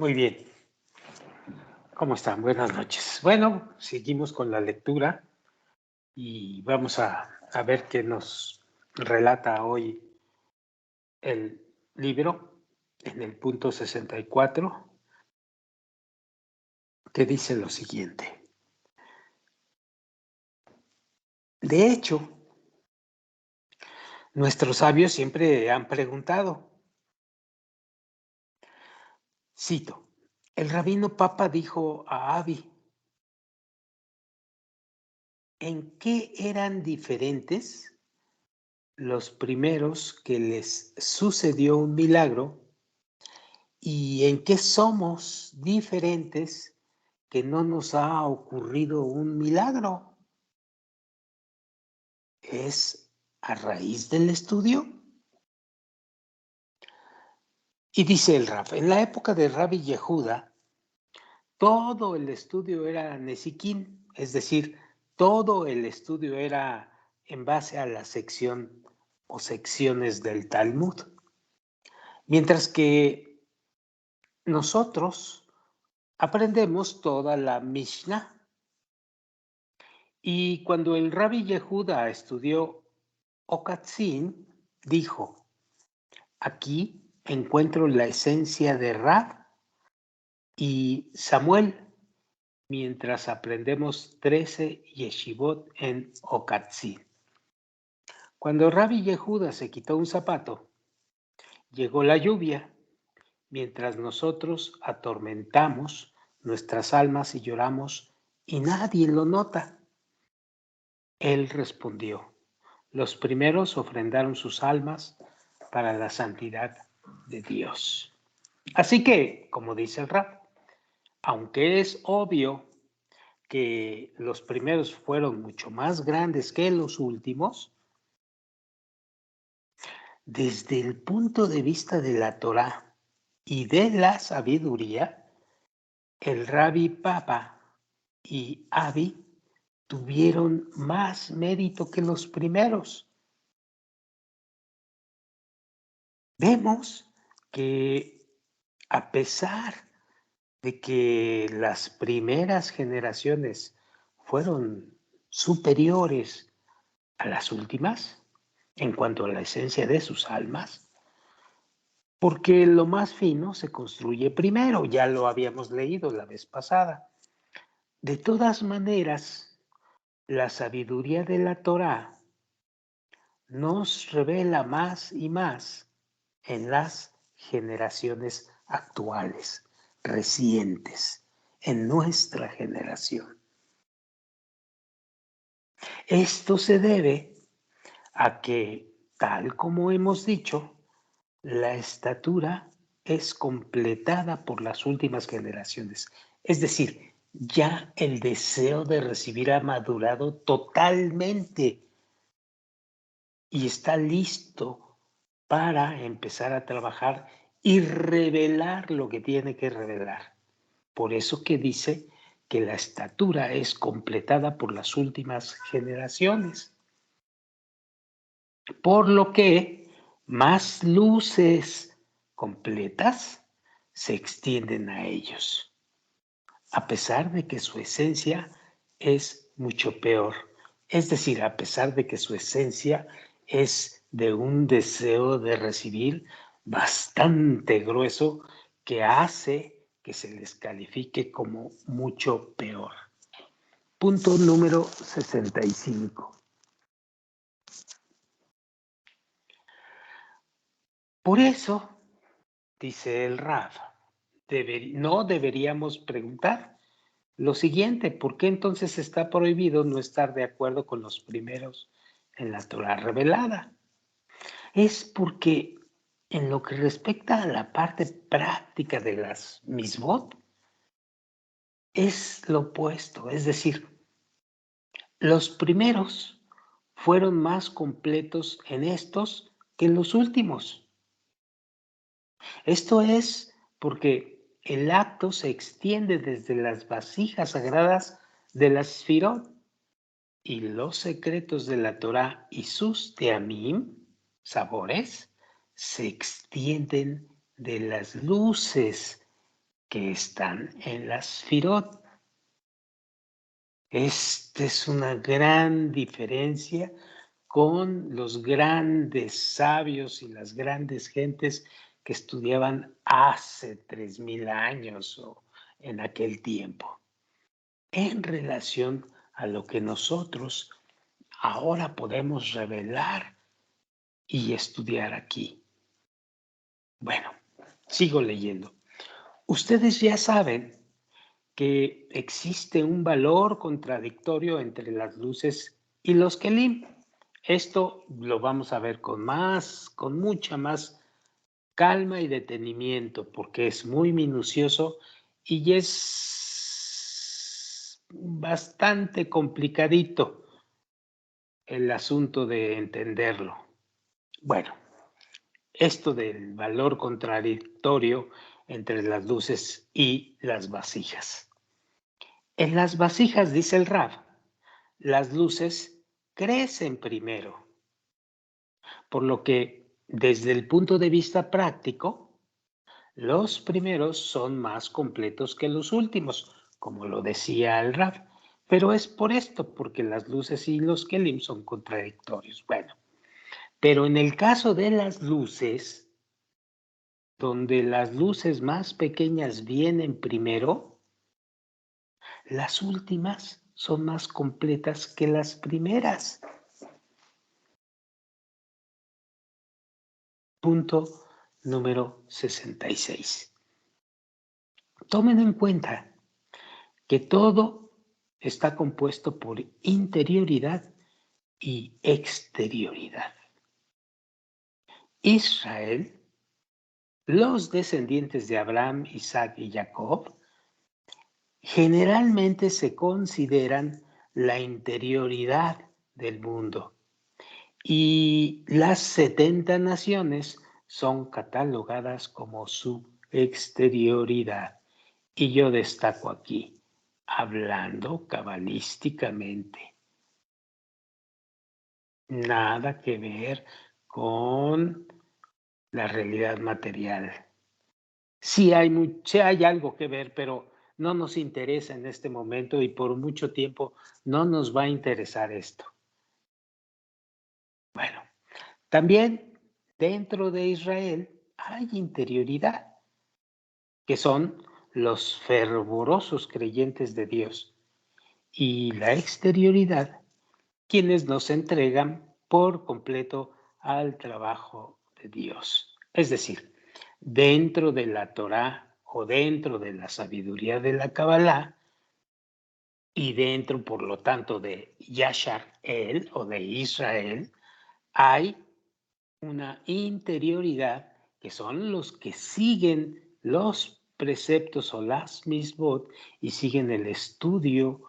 Muy bien. ¿Cómo están? Buenas noches. Bueno, seguimos con la lectura y vamos a ver qué nos relata hoy el libro en el punto 64, que dice lo siguiente. De hecho, nuestros sabios siempre han preguntado, cito, el rabino Papa dijo a Abi, ¿en qué eran diferentes los primeros que les sucedió un milagro y en qué somos diferentes que no nos ha ocurrido un milagro? ¿Es a raíz del estudio? Y dice el Raf, en la época de Rabbi Yehuda, todo el estudio era Nesiquín, es decir, todo el estudio era en base a la sección o secciones del Talmud. Mientras que nosotros aprendemos toda la Mishnah. Y cuando el Rabbi Yehuda estudió Okatzin, dijo, aquí encuentro la esencia de Rab y Samuel, mientras aprendemos 13 yeshivot en Okatzin. Cuando Rabbi Yehuda se quitó un zapato, llegó la lluvia, mientras nosotros atormentamos nuestras almas y lloramos, y nadie lo nota. Él respondió, los primeros ofrendaron sus almas para la santidad de Dios. Así que, como dice el rap, aunque es obvio que los primeros fueron mucho más grandes que los últimos, desde el punto de vista de la Torá y de la sabiduría, el Rabbi Papa y Abi tuvieron más mérito que los primeros. Vemos que a pesar de que las primeras generaciones fueron superiores a las últimas en cuanto a la esencia de sus almas, porque lo más fino se construye primero, ya lo habíamos leído la vez pasada. De todas maneras, la sabiduría de la Torá nos revela más y más en las generaciones actuales, recientes, en nuestra generación. Esto se debe a que, tal como hemos dicho, la estatura es completada por las últimas generaciones. Es decir, ya el deseo de recibir ha madurado totalmente y está listo para empezar a trabajar y revelar lo que tiene que revelar. Por eso que dice que la estatura es completada por las últimas generaciones. Por lo que más luces completas se extienden a ellos, a pesar de que su esencia es mucho peor. Es decir, a pesar de que su esencia es de un deseo de recibir bastante grueso que hace que se les califique como mucho peor. Punto número 65. Por eso, dice el Raf, no deberíamos preguntar lo siguiente, ¿por qué entonces está prohibido no estar de acuerdo con los primeros en la Torah revelada? Es porque en lo que respecta a la parte práctica de las misbot, es lo opuesto, es decir, los primeros fueron más completos en estos que en los últimos. Esto es porque el acto se extiende desde las vasijas sagradas de las Sfirot y los secretos de la Torá y sus teamim, sabores, se extienden de las luces que están en las Sfirot. Esta es una gran diferencia con los grandes sabios y las grandes gentes que estudiaban hace 3000 años o en aquel tiempo, en relación a lo que nosotros ahora podemos revelar y estudiar aquí. Bueno, sigo leyendo. Ustedes ya saben que existe un valor contradictorio entre las luces y los kelim. Esto lo vamos a ver con mucha más calma y detenimiento, porque es muy minucioso y es bastante complicadito el asunto de entenderlo. Bueno, esto del valor contradictorio entre las luces y las vasijas. En las vasijas, dice el Rab, las luces crecen primero, por lo que desde el punto de vista práctico, los primeros son más completos que los últimos, como lo decía el Rab. Pero es por esto, porque las luces y los kelim son contradictorios. Bueno, pero en el caso de las luces, donde las luces más pequeñas vienen primero, las últimas son más completas que las primeras. Punto número 66. Tomen en cuenta que todo está compuesto por interioridad y exterioridad. Israel, los descendientes de Abraham, Isaac y Jacob, generalmente se consideran la interioridad del mundo y las 70 naciones son catalogadas como su exterioridad. Y yo destaco aquí, hablando cabalísticamente, nada que ver con la realidad material. Sí hay algo que ver, pero no nos interesa en este momento y por mucho tiempo no nos va a interesar esto. Bueno, también dentro de Israel hay interioridad, que son los fervorosos creyentes de Dios, y la exterioridad, quienes nos entregan por completo al trabajo de Dios. Es decir, dentro de la Torá o dentro de la sabiduría de la Kabbalah y dentro, por lo tanto, de Yashar El o de Israel, hay una interioridad que son los que siguen los preceptos o las misbot y siguen el estudio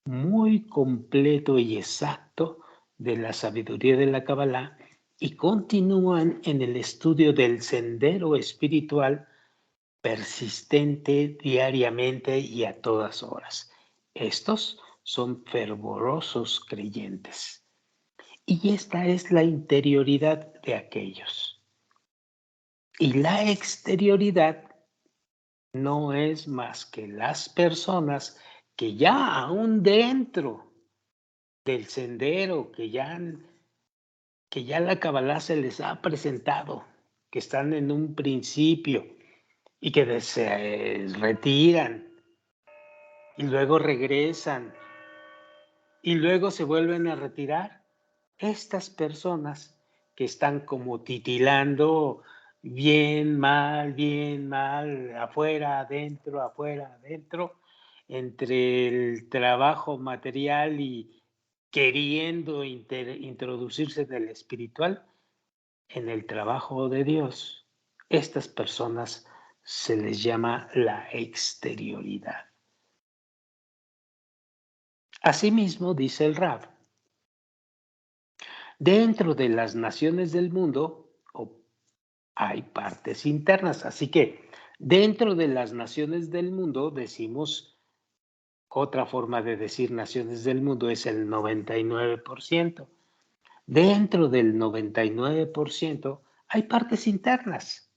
muy completo y exacto de la sabiduría de la Kabbalah y continúan en el estudio del sendero espiritual persistente diariamente y a todas horas. Estos son fervorosos creyentes. Y esta es la interioridad de aquellos. Y la exterioridad no es más que las personas que ya aún dentro del sendero, que ya la Kabbalah se les ha presentado, que están en un principio y que se retiran y luego regresan y luego se vuelven a retirar. Estas personas que están como titilando bien, mal, afuera, adentro, entre el trabajo material y queriendo introducirse en el espiritual, en el trabajo de Dios, estas personas se les llama la exterioridad. Asimismo, dice el Rab, dentro de las naciones del mundo hay partes internas, así que dentro de las naciones del mundo decimos, otra forma de decir naciones del mundo es el 99%. Dentro del 99% hay partes internas,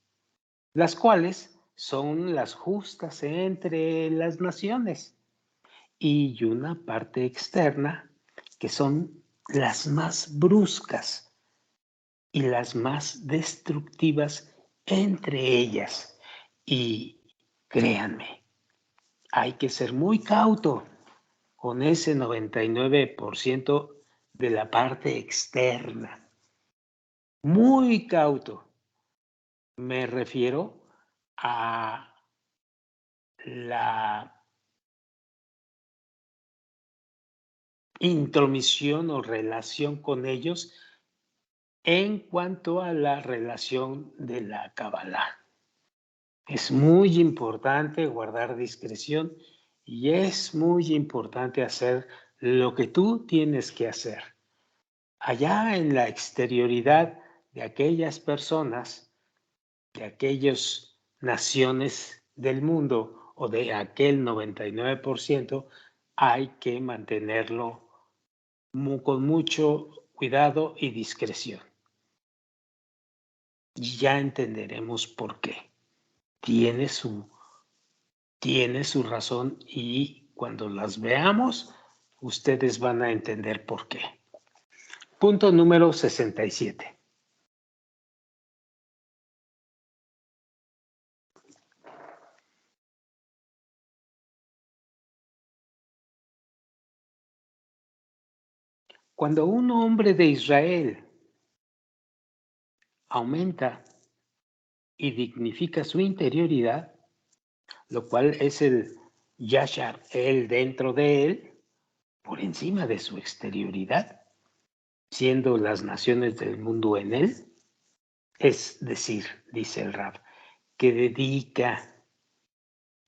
las cuales son las justas entre las naciones y una parte externa que son las más bruscas y las más destructivas entre ellas. Y créanme, hay que ser muy cauto con ese 99% de la parte externa. Muy cauto. Me refiero a la intromisión o relación con ellos en cuanto a la relación de la Kabbalah. Es muy importante guardar discreción y es muy importante hacer lo que tú tienes que hacer. Allá en la exterioridad de aquellas personas, de aquellas naciones del mundo o de aquel 99%, hay que mantenerlo con mucho cuidado y discreción. Y ya entenderemos por qué. Tiene su razón y cuando las veamos, ustedes van a entender por qué. Punto número 67. Cuando un hombre de Israel aumenta y dignifica su interioridad, lo cual es el Yashar, él dentro de él, por encima de su exterioridad, siendo las naciones del mundo en él, es decir, dice el Rab, que dedica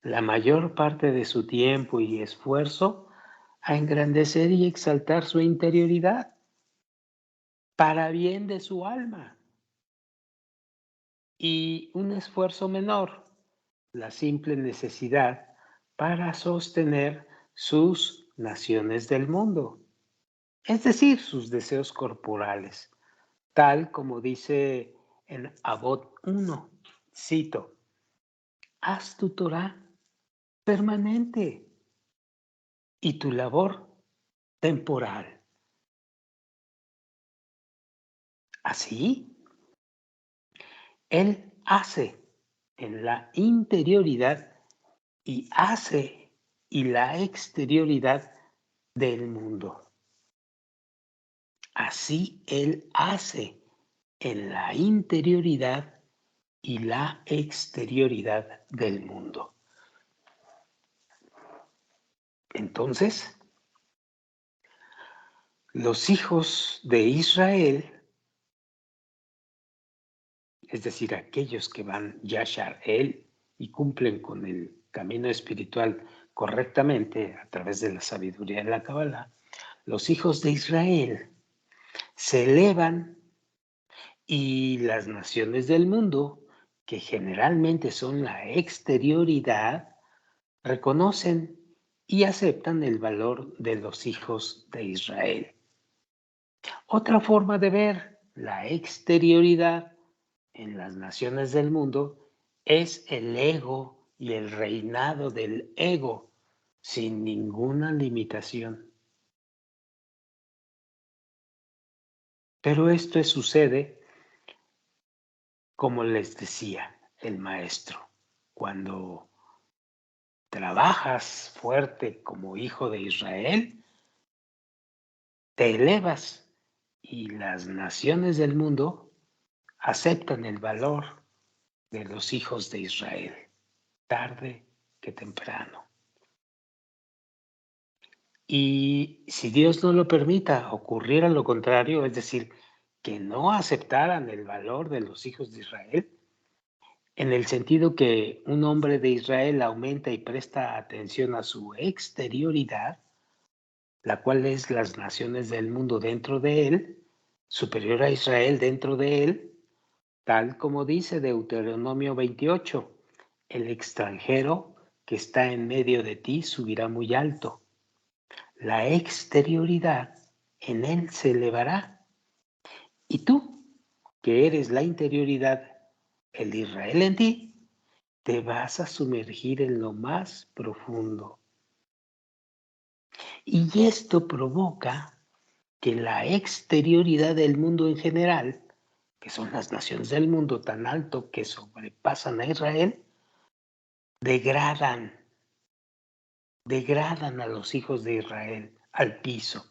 la mayor parte de su tiempo y esfuerzo a engrandecer y exaltar su interioridad para bien de su alma. Y un esfuerzo menor, la simple necesidad para sostener sus naciones del mundo, es decir, sus deseos corporales, tal como dice en Abot 1, cito, haz tu Torah permanente y tu labor temporal. Así, Él hace en la interioridad y hace y la exterioridad del mundo. Así Él hace en la interioridad y la exterioridad del mundo. Entonces, los hijos de Israel, es decir, aquellos que van Yashar él y cumplen con el camino espiritual correctamente a través de la sabiduría de la Kabbalah, los hijos de Israel se elevan y las naciones del mundo, que generalmente son la exterioridad, reconocen y aceptan el valor de los hijos de Israel. Otra forma de ver la exterioridad en las naciones del mundo es el ego y el reinado del ego sin ninguna limitación. Pero esto sucede, como les decía el maestro, cuando trabajas fuerte como hijo de Israel, te elevas y las naciones del mundo aceptan el valor de los hijos de Israel, tarde que temprano. Y si Dios no lo permita, ocurriera lo contrario, es decir, que no aceptaran el valor de los hijos de Israel, en el sentido que un hombre de Israel aumenta y presta atención a su exterioridad, la cual es las naciones del mundo dentro de él, superior a Israel dentro de él, tal como dice Deuteronomio 28, el extranjero que está en medio de ti subirá muy alto. La exterioridad en él se elevará. Y tú, que eres la interioridad, el Israel en ti, te vas a sumergir en lo más profundo. Y esto provoca que la exterioridad del mundo en general, que son las naciones del mundo tan alto que sobrepasan a Israel, degradan a los hijos de Israel al piso,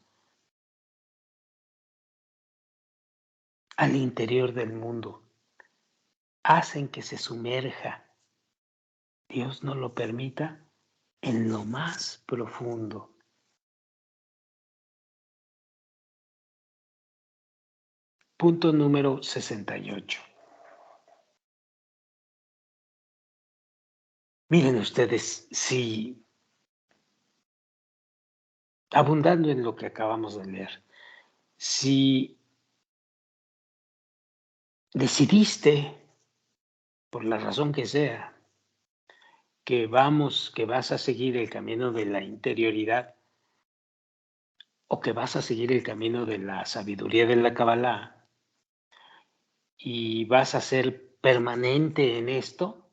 al interior del mundo, hacen que se sumerja, Dios no lo permita, en lo más profundo. Punto número 68. Miren ustedes, si abundando en lo que acabamos de leer, si decidiste, por la razón que sea, que vas a seguir el camino de la interioridad o que vas a seguir el camino de la sabiduría de la Kabbalah y vas a ser permanente en esto,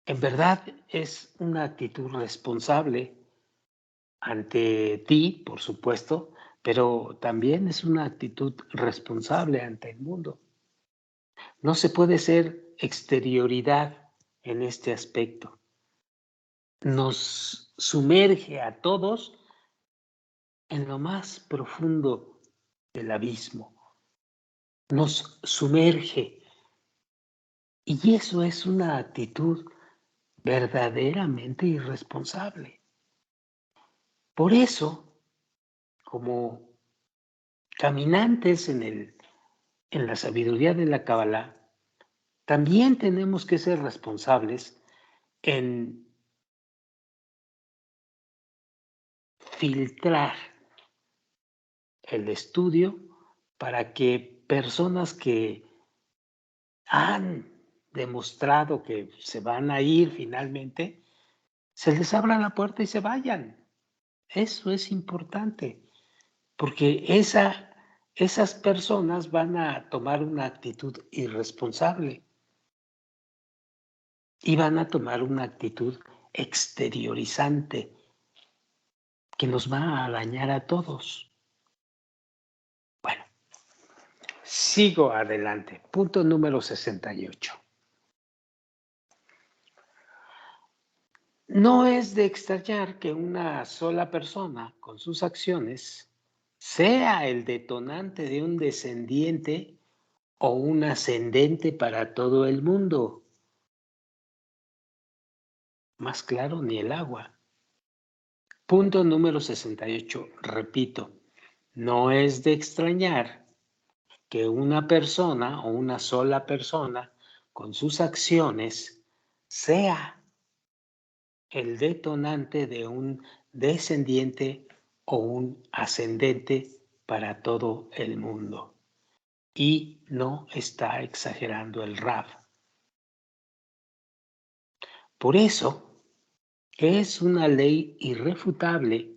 en verdad es una actitud responsable ante ti, por supuesto, pero también es una actitud responsable ante el mundo. No se puede ser exterioridad en este aspecto. Nos sumerge a todos en lo más profundo del abismo. Nos sumerge. Y eso es una actitud verdaderamente irresponsable. Por eso, como caminantes en la sabiduría de la Kabbalah, también tenemos que ser responsables en filtrar el estudio para que personas que han demostrado que se van a ir finalmente, se les abra la puerta y se vayan. Eso es importante, porque esas personas van a tomar una actitud irresponsable y van a tomar una actitud exteriorizante que nos va a dañar a todos. Bueno, sigo adelante. Punto número 68. No es de extrañar que una sola persona con sus acciones sea el detonante de un descendiente o un ascendente para todo el mundo. Más claro ni el agua. Punto número 68. Repito, no es de extrañar que una persona o una sola persona con sus acciones sea el detonante de un descendiente o un ascendente para todo el mundo. Y no está exagerando el Rav. Por eso es una ley irrefutable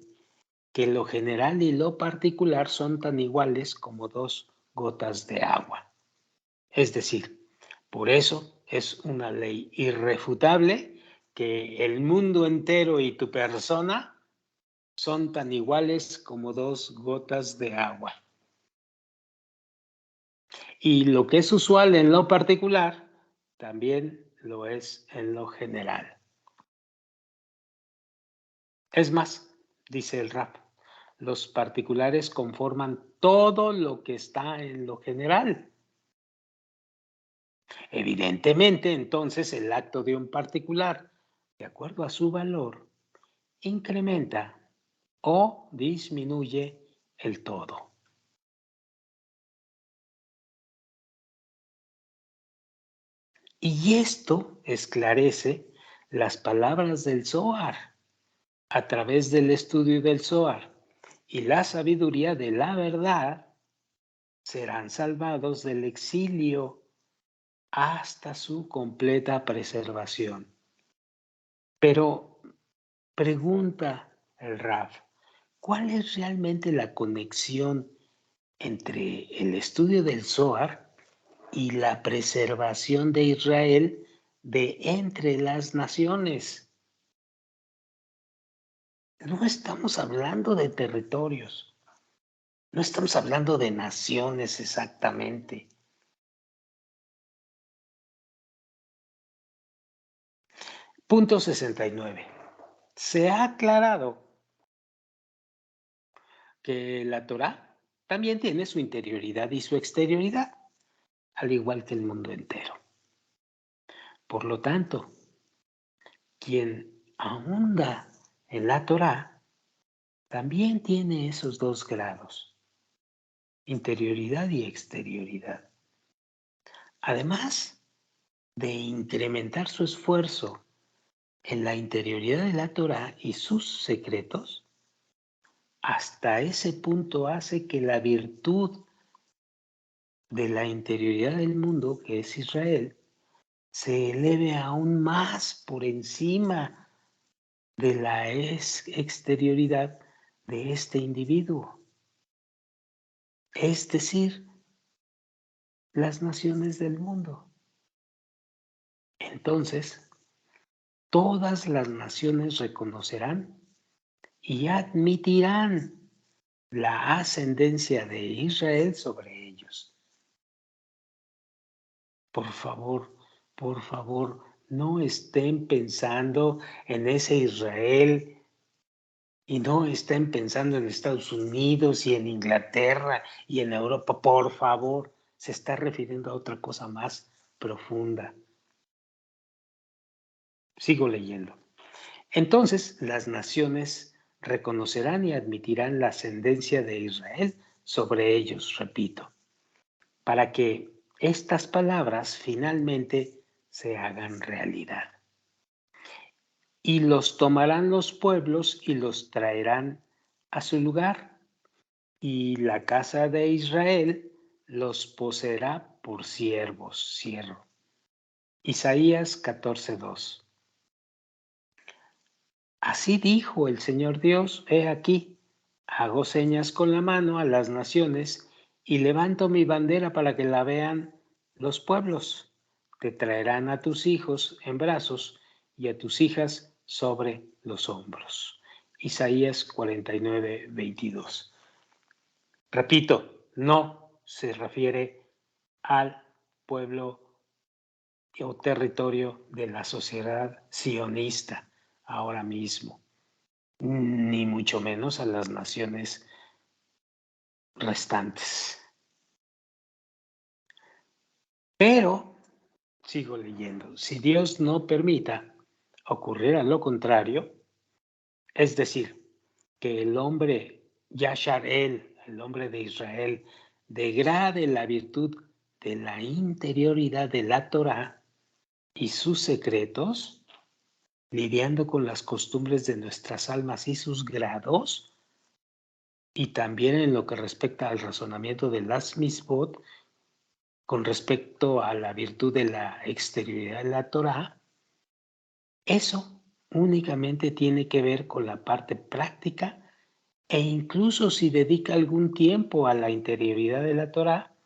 que lo general y lo particular son tan iguales como dos gotas de agua. Es decir, por eso es una ley irrefutable que el mundo entero y tu persona son tan iguales como dos gotas de agua. Y lo que es usual en lo particular, también lo es en lo general. Es más, dice el Rab, los particulares conforman todo lo que está en lo general. Evidentemente, entonces, el acto de un particular, de acuerdo a su valor, incrementa o disminuye el todo. Y esto esclarece las palabras del Zohar. A través del estudio del Zohar y la sabiduría de la verdad, serán salvados del exilio hasta su completa preservación. Pero pregunta el Rav, ¿cuál es realmente la conexión entre el estudio del Zohar y la preservación de Israel de entre las naciones. No estamos hablando de territorios, no estamos hablando de naciones exactamente. Punto 69. Se ha aclarado que la Torá también tiene su interioridad y su exterioridad, al igual que el mundo entero. Por lo tanto, quien ahonda en la Torá también tiene esos dos grados, interioridad y exterioridad. Además de incrementar su esfuerzo en la interioridad de la Torá y sus secretos, hasta ese punto hace que la virtud de la interioridad del mundo, que es Israel, se eleve aún más por encima de la exterioridad de este individuo. Es decir, las naciones del mundo. Entonces, todas las naciones reconocerán y admitirán la ascendencia de Israel sobre ellos. Por favor, no estén pensando en ese Israel y no estén pensando en Estados Unidos y en Inglaterra y en Europa. Por favor, se está refiriendo a otra cosa más profunda. Sigo leyendo. Entonces las naciones reconocerán y admitirán la ascendencia de Israel sobre ellos, repito, para que estas palabras finalmente se hagan realidad. Y los tomarán los pueblos y los traerán a su lugar, y la casa de Israel los poseerá por siervos. Cierro. Isaías 14:2. Así dijo el Señor Dios, he aquí, hago señas con la mano a las naciones y levanto mi bandera para que la vean los pueblos. Te traerán a tus hijos en brazos y a tus hijas sobre los hombros. Isaías 49:22. Repito, no se refiere al pueblo o territorio de la sociedad sionista ahora mismo, ni mucho menos a las naciones restantes. Pero, sigo leyendo, si Dios no permita ocurriera lo contrario, es decir, que el hombre Yasharel, el hombre de Israel, degrade la virtud de la interioridad de la Torá y sus secretos, lidiando con las costumbres de nuestras almas y sus grados, y también en lo que respecta al razonamiento de las misbot con respecto a la virtud de la exterioridad de la Torá, eso únicamente tiene que ver con la parte práctica e incluso si dedica algún tiempo a la interioridad de la Torá,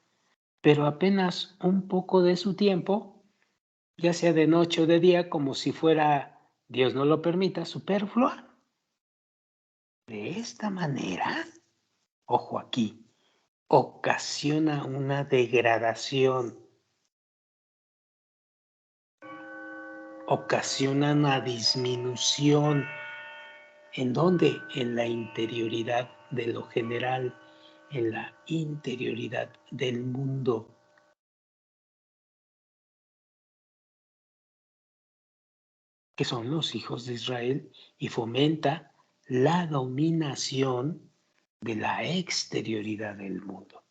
pero apenas un poco de su tiempo, ya sea de noche o de día, como si fuera, Dios no lo permita, superflua. De esta manera, ojo aquí, ocasiona una degradación, ocasiona una disminución. ¿En dónde? En la interioridad de lo general, en la interioridad del mundo. Que son los hijos de Israel, y fomenta la dominación de la exterioridad del mundo.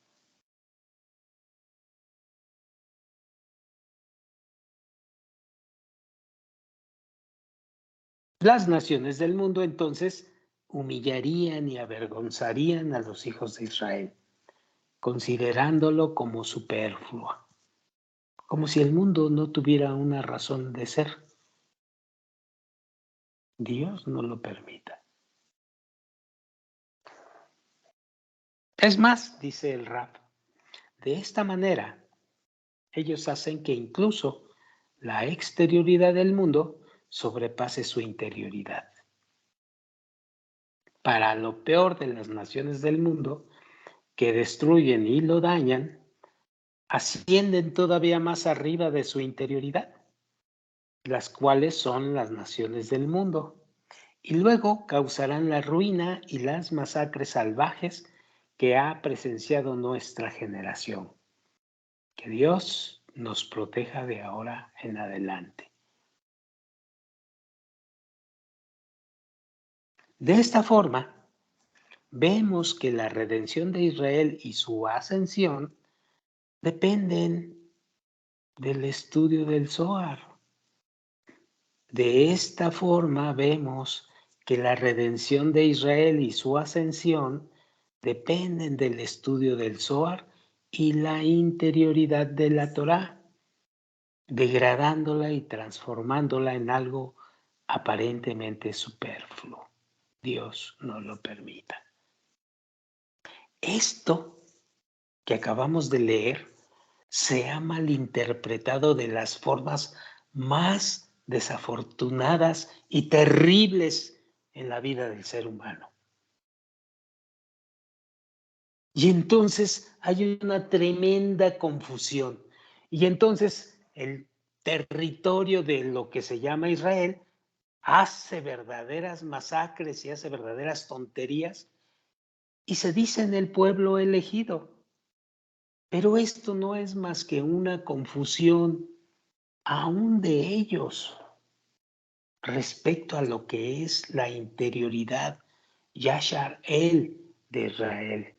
Las naciones del mundo entonces humillarían y avergonzarían a los hijos de Israel, considerándolo como superfluo, como si el mundo no tuviera una razón de ser. Dios no lo permita. Es más, dice el Rab, de esta manera ellos hacen que incluso la exterioridad del mundo sobrepase su interioridad. Para lo peor de las naciones del mundo, que destruyen y lo dañan, ascienden todavía más arriba de su interioridad, las cuales son las naciones del mundo, y luego causarán la ruina y las masacres salvajes que ha presenciado nuestra generación. Que Dios nos proteja de ahora en adelante. De esta forma, vemos que la redención de Israel y su ascensión dependen del estudio del Zohar. De esta forma vemos que la redención de Israel y su ascensión dependen del estudio del Zohar y la interioridad de la Torá, degradándola y transformándola en algo aparentemente superfluo. Dios no lo permita. Esto que acabamos de leer se ha malinterpretado de las formas más desafortunadas y terribles en la vida del ser humano. Y entonces hay una tremenda confusión. Y entonces el territorio de lo que se llama Israel hace verdaderas masacres y hace verdaderas tonterías y se dice en el pueblo elegido. Pero esto no es más que una confusión aún de ellos respecto a lo que es la interioridad Yashar el de Israel,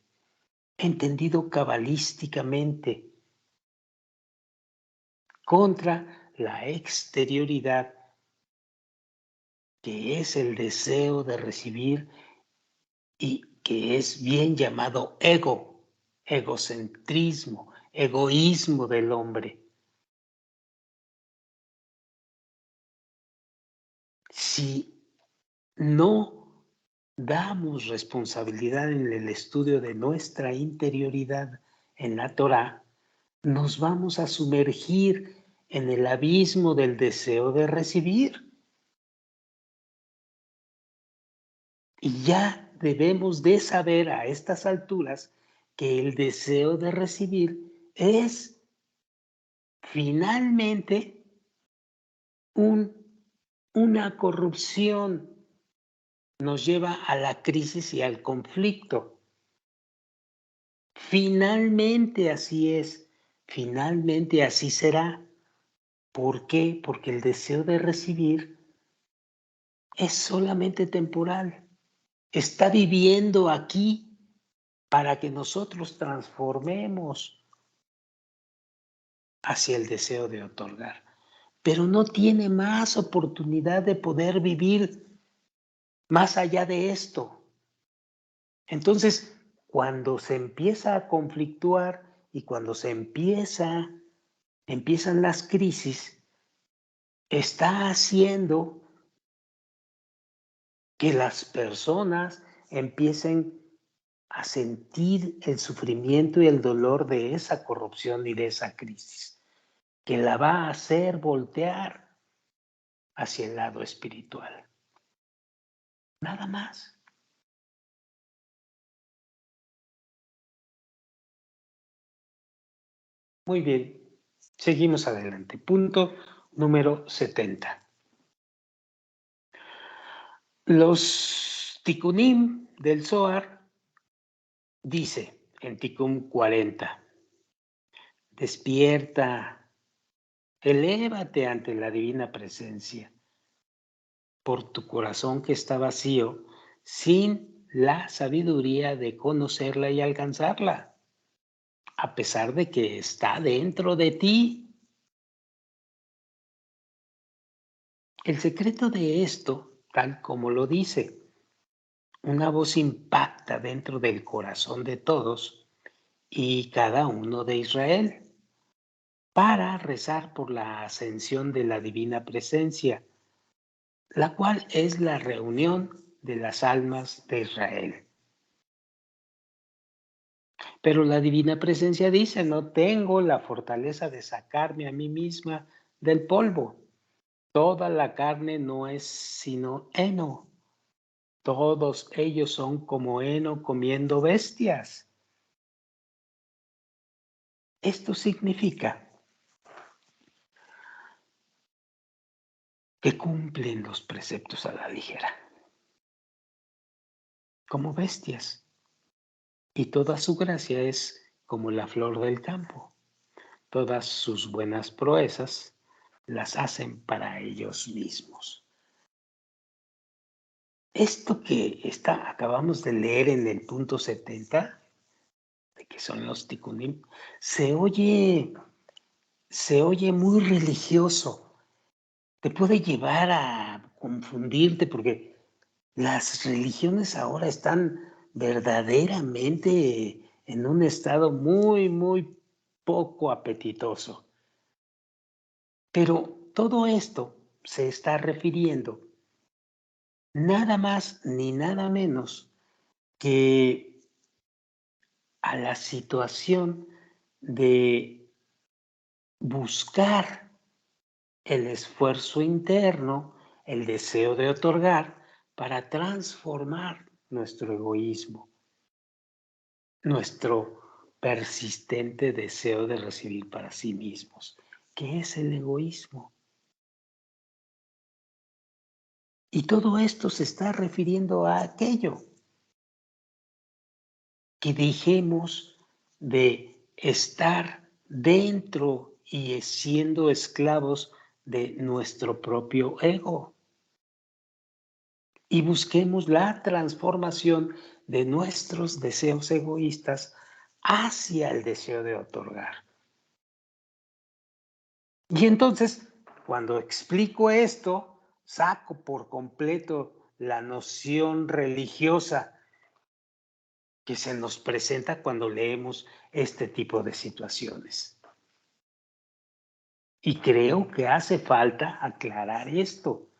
entendido cabalísticamente, contra la exterioridad que es el deseo de recibir y que es bien llamado ego, egocentrismo, egoísmo del hombre. Si no damos responsabilidad en el estudio de nuestra interioridad en la Torá, nos vamos a sumergir en el abismo del deseo de recibir. Y ya debemos de saber a estas alturas que el deseo de recibir es finalmente una corrupción, nos lleva a la crisis y al conflicto. Finalmente así es, finalmente así será. ¿Por qué? Porque el deseo de recibir es solamente temporal. Está viviendo aquí para que nosotros transformemos hacia el deseo de otorgar. Pero no tiene más oportunidad de poder vivir más allá de esto. Entonces, cuando se empieza a conflictuar y cuando se empiezan las crisis, está haciendo que las personas empiecen a sentir el sufrimiento y el dolor de esa corrupción y de esa crisis, que la va a hacer voltear hacia el lado espiritual. Nada más. Muy bien, seguimos adelante. Punto número 70. Los Tikkunim del Zohar dice en Tikkun 40, despierta, elévate ante la divina presencia, por tu corazón que está vacío, sin la sabiduría de conocerla y alcanzarla, a pesar de que está dentro de ti. El secreto de esto, tal como lo dice, una voz impacta dentro del corazón de todos y cada uno de Israel para rezar por la ascensión de la divina presencia, la cual es la reunión de las almas de Israel. Pero la divina presencia dice, no tengo la fortaleza de sacarme a mí misma del polvo. Toda la carne no es sino heno. Todos ellos son como heno comiendo bestias. Esto significa que cumplen los preceptos a la ligera, como bestias, y toda su gracia es como la flor del campo. Todas sus buenas proezas las hacen para ellos mismos. Esto que acabamos de leer en el punto 70, de que son los tikkunim, se oye muy religioso. Te puede llevar a confundirte porque las religiones ahora están verdaderamente en un estado muy, muy poco apetitoso. Pero todo esto se está refiriendo nada más ni nada menos que a la situación de buscar el esfuerzo interno, el deseo de otorgar para transformar nuestro egoísmo, nuestro persistente deseo de recibir para sí mismos. ¿Qué es el egoísmo? Y todo esto se está refiriendo a aquello, que dejemos de estar dentro y siendo esclavos de nuestro propio ego y busquemos la transformación de nuestros deseos egoístas hacia el deseo de otorgar. Y entonces, cuando explico esto, saco por completo la noción religiosa que se nos presenta cuando leemos este tipo de situaciones. Y creo que hace falta aclarar esto,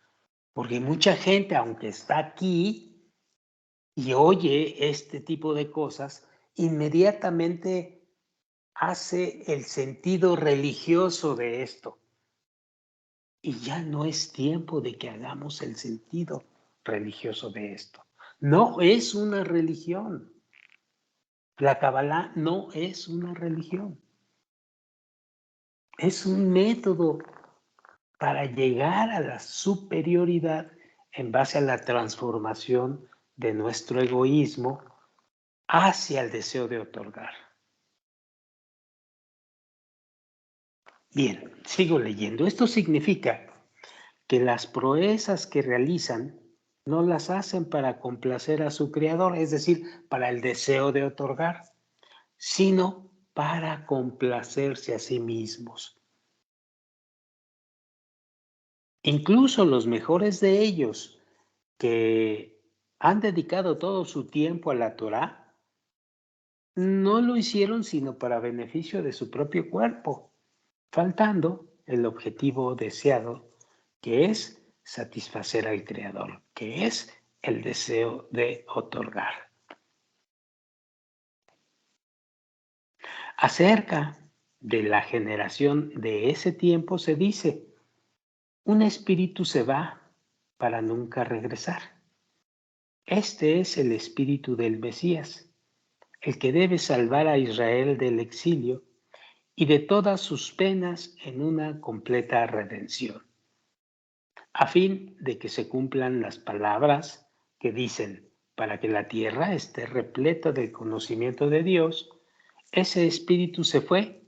porque mucha gente, aunque está aquí y oye este tipo de cosas, inmediatamente hace el sentido religioso de esto. Y ya no es tiempo de que hagamos el sentido religioso de esto. No es una religión. La Kabbalah no es una religión. Es un método para llegar a la superioridad en base a la transformación de nuestro egoísmo hacia el deseo de otorgar. Bien, sigo leyendo. Esto significa que las proezas que realizan no las hacen para complacer a su creador, es decir, para el deseo de otorgar, sino para complacerse a sí mismos. Incluso los mejores de ellos, que han dedicado todo su tiempo a la Torá, no lo hicieron sino para beneficio de su propio cuerpo, faltando el objetivo deseado, que es satisfacer al Creador, que es el deseo de otorgar. Acerca de la generación de ese tiempo se dice, un espíritu se va para nunca regresar. Este es el espíritu del Mesías, el que debe salvar a Israel del exilio y de todas sus penas en una completa redención, a fin de que se cumplan las palabras que dicen, para que la tierra esté repleta del conocimiento de Dios, ese espíritu se fue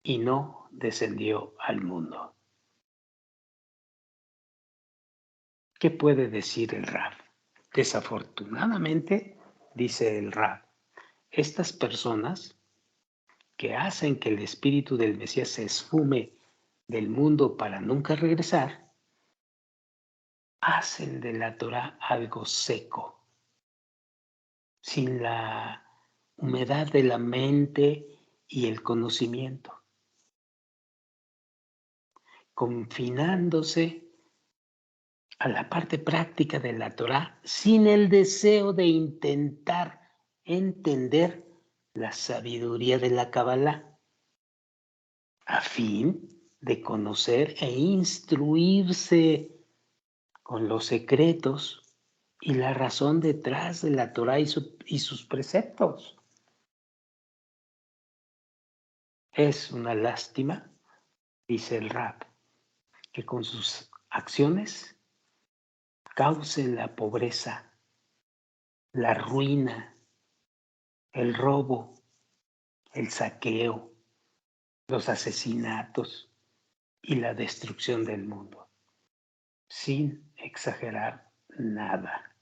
y no descendió al mundo. ¿Qué puede decir el Rab? Desafortunadamente, dice el Rab, estas personas que hacen que el espíritu del Mesías se esfume del mundo para nunca regresar, hacen de la Torah algo seco, sin la humedad de la mente y el conocimiento, confinándose a la parte práctica de la Torah sin el deseo de intentar entender la sabiduría de la Kabbalah, a fin de conocer e instruirse con los secretos y la razón detrás de la Torá y sus preceptos. Es una lástima, dice el Rab, que con sus acciones causen la pobreza, la ruina, el robo, el saqueo, los asesinatos y la destrucción del mundo, sin exagerar nada.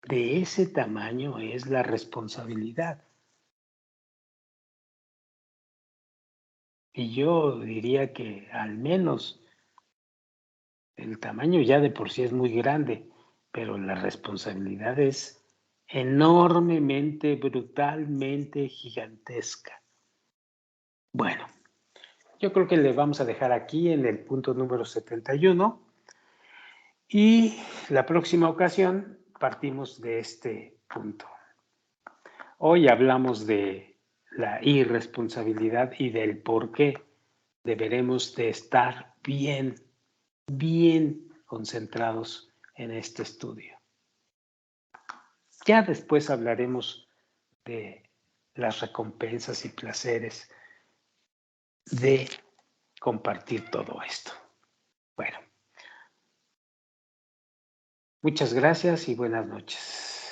De ese tamaño es la responsabilidad. Y yo diría que al menos el tamaño ya de por sí es muy grande, pero la responsabilidad es enormemente, brutalmente gigantesca. Bueno, yo creo que le vamos a dejar aquí en el punto número 71 y la próxima ocasión partimos de este punto. Hoy hablamos de la irresponsabilidad y del por qué deberemos de estar bien concentrados en este estudio. Ya después hablaremos de las recompensas y placeres de compartir todo esto. Bueno, muchas gracias y buenas noches.